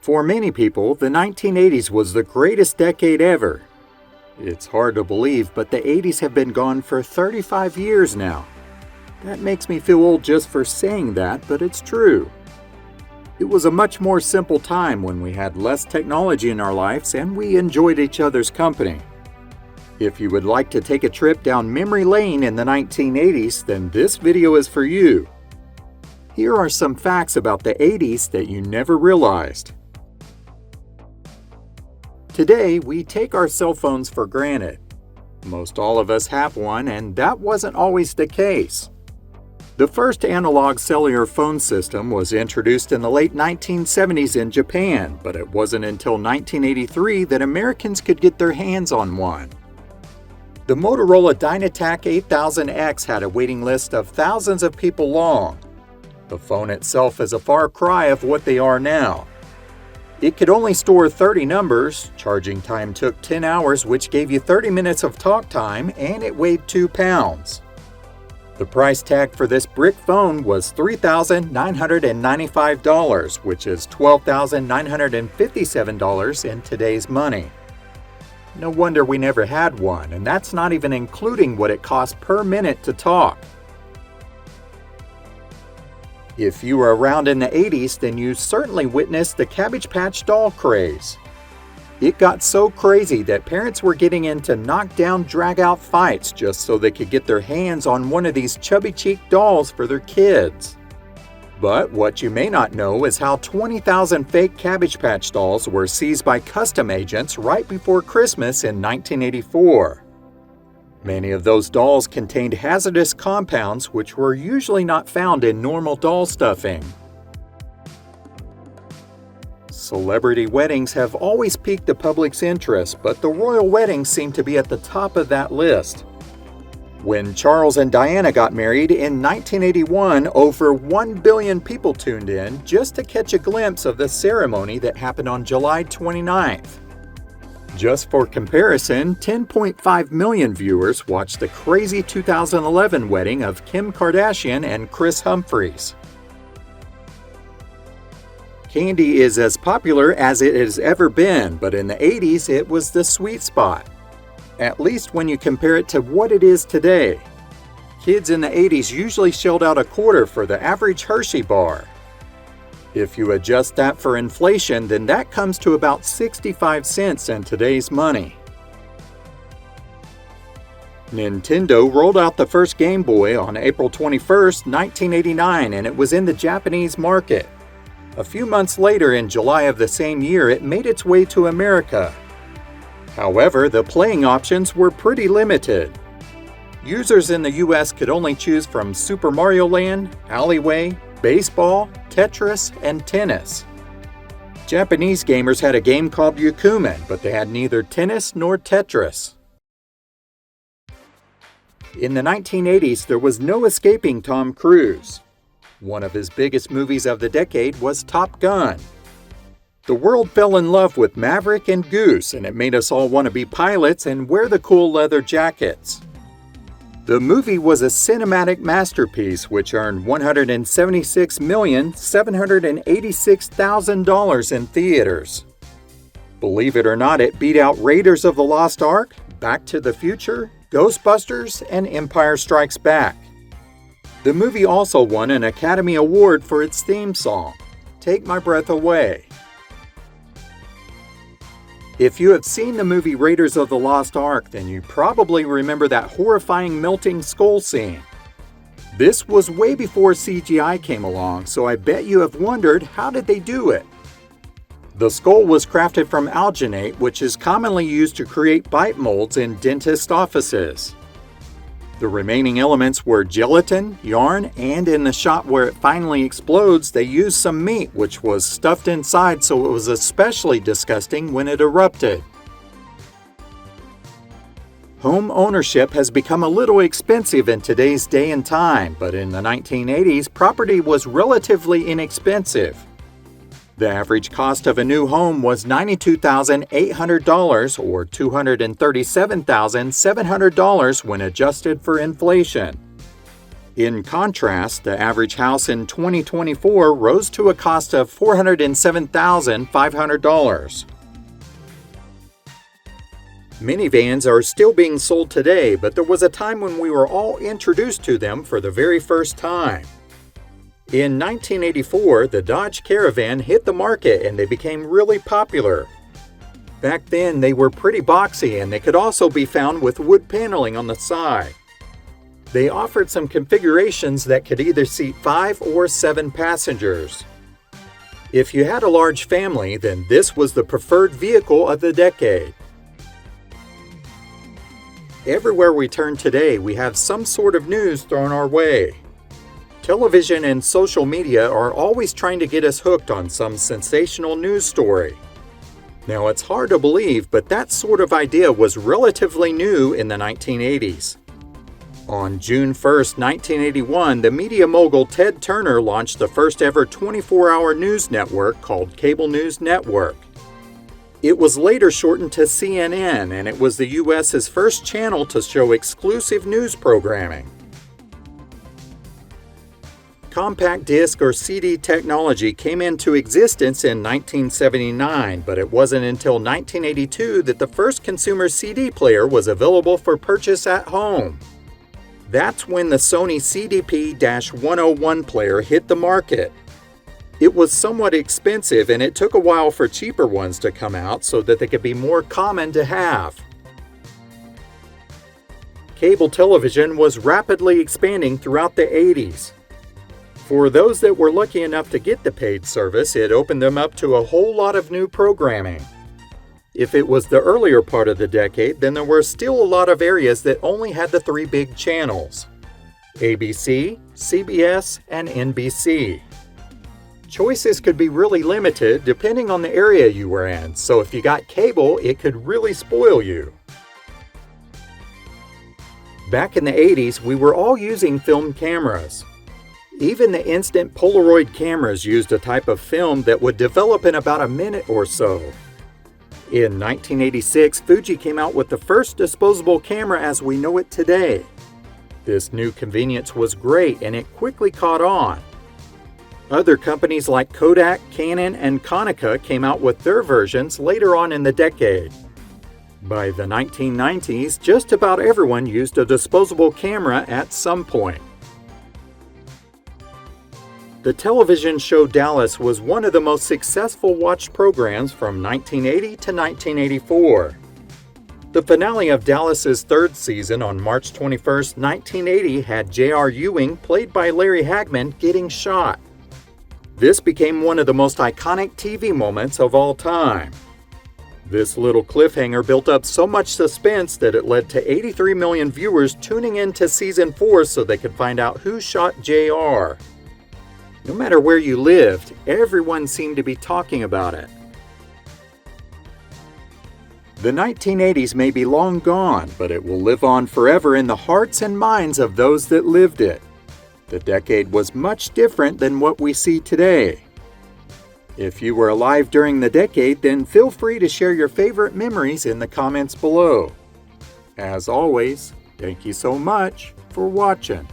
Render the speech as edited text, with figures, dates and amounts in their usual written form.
For many people, the 1980s was the greatest decade ever. It's hard to believe, but the 80s have been gone for 35 years now. That makes me feel old just for saying that, but it's true. It was a much more simple time when we had less technology in our lives and we enjoyed each other's company. If you would like to take a trip down memory lane in the 1980s, then this video is for you. Here are some facts about the 80s that you never realized. Today, we take our cell phones for granted. Most all of us have one, and that wasn't always the case. The first analog cellular phone system was introduced in the late 1970s in Japan, but it wasn't until 1983 that Americans could get their hands on one. The Motorola Dynatac 8000X had a waiting list of thousands of people long. The phone itself is a far cry of what they are now. It could only store 30 numbers, charging time took 10 hours, which gave you 30 minutes of talk time, and it weighed 2 pounds. The price tag for this brick phone was $3,995, which is $12,957 in today's money. No wonder we never had one, and that's not even including what it cost per minute to talk. If you were around in the 80s, then you certainly witnessed the Cabbage Patch doll craze. It got so crazy that parents were getting into knockdown, drag-out fights just so they could get their hands on one of these chubby-cheeked dolls for their kids. But what you may not know is how 20,000 fake Cabbage Patch dolls were seized by custom agents right before Christmas in 1984. Many of those dolls contained hazardous compounds which were usually not found in normal doll stuffing. Celebrity weddings have always piqued the public's interest, but the royal weddings seem to be at the top of that list. When Charles and Diana got married in 1981, over 1 billion people tuned in just to catch a glimpse of the ceremony that happened on July 29th. Just for comparison, 10.5 million viewers watched the crazy 2011 wedding of Kim Kardashian and Kris Humphries. Candy is as popular as it has ever been, but in the 80s it was the sweet spot. At least when you compare it to what it is today. Kids in the 80s usually shelled out a quarter for the average Hershey bar. If you adjust that for inflation, then that comes to about 65 cents in today's money. Nintendo rolled out the first Game Boy on April 21, 1989, and it was in the Japanese market. A few months later, in July of the same year, it made its way to America. However, the playing options were pretty limited. Users in the US could only choose from Super Mario Land, Alleyway, baseball, Tetris, and tennis. Japanese gamers had a game called Yukumen, but they had neither tennis nor Tetris. In the 1980s, there was no escaping Tom Cruise. One of his biggest movies of the decade was Top Gun. The world fell in love with Maverick and Goose, and it made us all want to be pilots and wear the cool leather jackets. The movie was a cinematic masterpiece which earned $176,786,000 in theaters. Believe it or not, it beat out Raiders of the Lost Ark, Back to the Future, Ghostbusters, and Empire Strikes Back. The movie also won an Academy Award for its theme song, Take My Breath Away. If you have seen the movie Raiders of the Lost Ark, then you probably remember that horrifying melting skull scene. This was way before CGI came along, so I bet you have wondered, how did they do it? The skull was crafted from alginate, which is commonly used to create bite molds in dentist offices. The remaining elements were gelatin, yarn, and in the shot where it finally explodes, they used some meat which was stuffed inside, so it was especially disgusting when it erupted. Home ownership has become a little expensive in today's day and time, but in the 1980s, property was relatively inexpensive. The average cost of a new home was $92,800 or $237,700 when adjusted for inflation. In contrast, the average house in 2024 rose to a cost of $407,500. Minivans are still being sold today, but there was a time when we were all introduced to them for the very first time. In 1984, the Dodge Caravan hit the market and they became really popular. Back then, they were pretty boxy and they could also be found with wood paneling on the side. They offered some configurations that could either seat 5 or 7 passengers. If you had a large family, then this was the preferred vehicle of the decade. Everywhere we turn today, we have some sort of news thrown our way. Television and social media are always trying to get us hooked on some sensational news story. Now, it's hard to believe, but that sort of idea was relatively new in the 1980s. On June 1, 1981, the media mogul Ted Turner launched the first ever 24-hour news network called Cable News Network. It was later shortened to CNN, and it was the U.S.'s first channel to show exclusive news programming. Compact disc or CD technology came into existence in 1979, but it wasn't until 1982 that the first consumer CD player was available for purchase at home. That's when the Sony CDP-101 player hit the market. It was somewhat expensive and it took a while for cheaper ones to come out so that they could be more common to have. Cable television was rapidly expanding throughout the 80s. For those that were lucky enough to get the paid service, it opened them up to a whole lot of new programming. If it was the earlier part of the decade, then there were still a lot of areas that only had the 3 big channels: ABC, CBS, and NBC. Choices could be really limited depending on the area you were in, so if you got cable, it could really spoil you. Back in the 80s, we were all using film cameras. Even the instant Polaroid cameras used a type of film that would develop in about a minute or so. In 1986, Fuji came out with the first disposable camera as we know it today. This new convenience was great and it quickly caught on. Other companies like Kodak, Canon, and Konica came out with their versions later on in the decade. By the 1990s, just about everyone used a disposable camera at some point. The television show Dallas was one of the most successful watched programs from 1980 to 1984. The finale of Dallas's 3rd season on March 21, 1980 had J.R. Ewing, played by Larry Hagman, getting shot. This became one of the most iconic TV moments of all time. This little cliffhanger built up so much suspense that it led to 83 million viewers tuning in to Season 4 so they could find out who shot J.R. No matter where you lived, everyone seemed to be talking about it. The 1980s may be long gone, but it will live on forever in the hearts and minds of those that lived it. The decade was much different than what we see today. If you were alive during the decade, then feel free to share your favorite memories in the comments below. As always, thank you so much for watching.